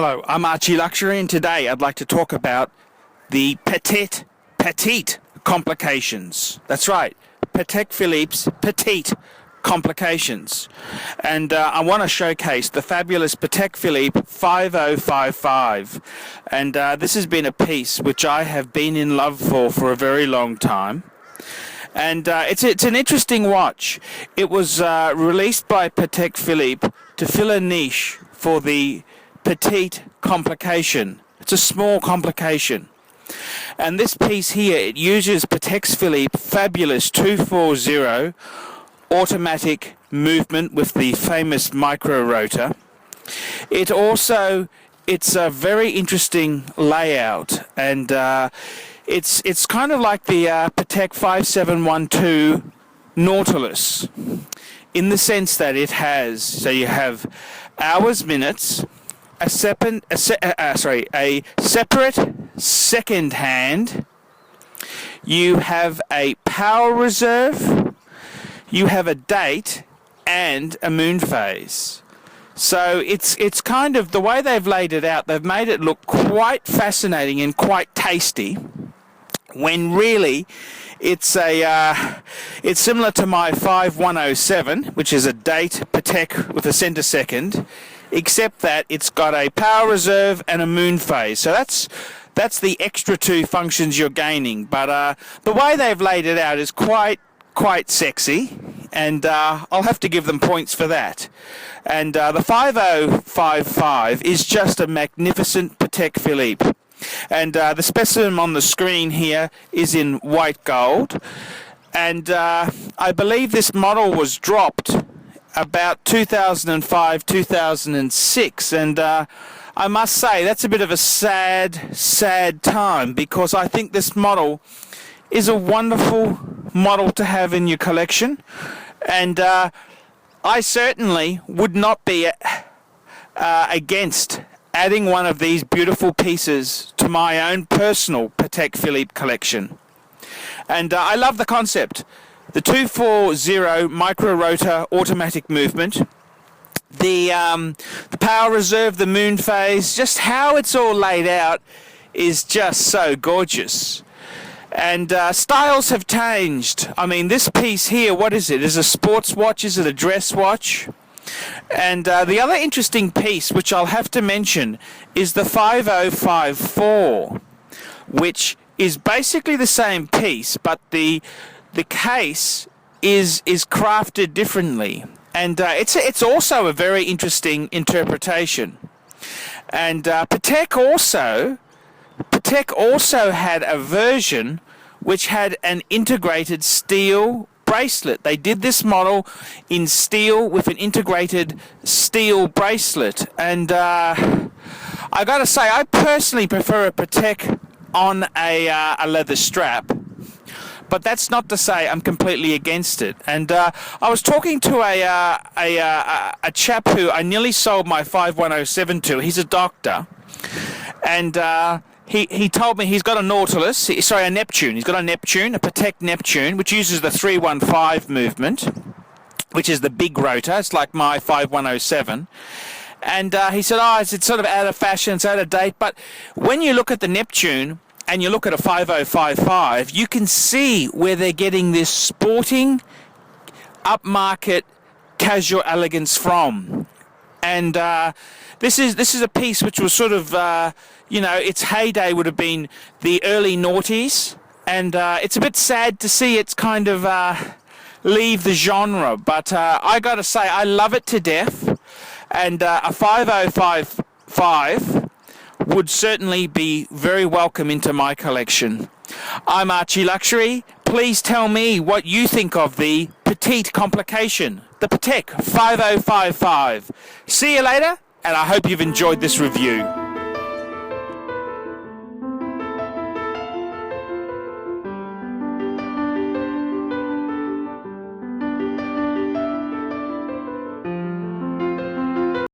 Hello, I'm Archie Luxury, and today I'd like to talk about the Petite Complications. That's right, Patek Philippe's Petite Complications. And I want to showcase the fabulous Patek Philippe 5055. And this has been a piece which I have been in love for a very long time. And it's an interesting watch. It was released by Patek Philippe to fill a niche for the Petite Complication. It's a small complication. And this piece here, it uses Patek Philippe fabulous 240 automatic movement with the famous micro rotor. It's a very interesting layout, and it's kind of like the Patek 5712 Nautilus, in the sense that it has, so you have hours, minutes, a separate second hand, you have a power reserve, you have a date, and a moon phase. So it's kind of, the way they've laid it out, they've made it look quite fascinating and quite tasty, when really it's similar to my 5107, which is a date Patek with a center second, except that it's got a power reserve and a moon phase. So that's the extra two functions you're gaining. But the way they've laid it out is quite sexy, and I'll have to give them points for that. And the 5055 is just a magnificent Patek Philippe. And the specimen on the screen here is in white gold. And I believe this model was dropped about 2005, 2006, and I must say that's a bit of a sad time, because I think this model is a wonderful model to have in your collection, and I certainly would not be against adding one of these beautiful pieces to my own personal Patek Philippe collection. And I love the concept. The 240 micro rotor automatic movement, the power reserve, the moon phase, just how it's all laid out is just so gorgeous. And styles have changed. I mean, this piece here, what is it? Is it a sports watch? Is it a dress watch? And the other interesting piece, which I'll have to mention, is the 5054, which is basically the same piece, but the case is crafted differently, and it's also a very interesting interpretation. And Patek also had a version which had an integrated steel bracelet. They did this model in steel with an integrated steel bracelet, and I gotta say, I personally prefer a Patek on a leather strap. But that's not to say I'm completely against it. And I was talking to a chap who I nearly sold my 5107 to. He's a doctor, and he told me he's got a Nautilus, a Neptune. He's got a Neptune, a Patek Neptune, which uses the 315 movement, which is the big rotor. It's like my 5107. And he said, it's sort of out of fashion, it's out of date. But when you look at the Neptune and you look at a 5055, you can see where they're getting this sporting, upmarket, casual elegance from. And this is a piece which was sort of, its heyday would have been the early noughties, and it's a bit sad to see it's kind of leave the genre. But I got to say, I love it to death, and a 5055 would certainly be very welcome into my collection. I'm Archie Luxury. Please tell me what you think of the Petite Complication, the Patek 5055. See you later, and I hope you've enjoyed this review.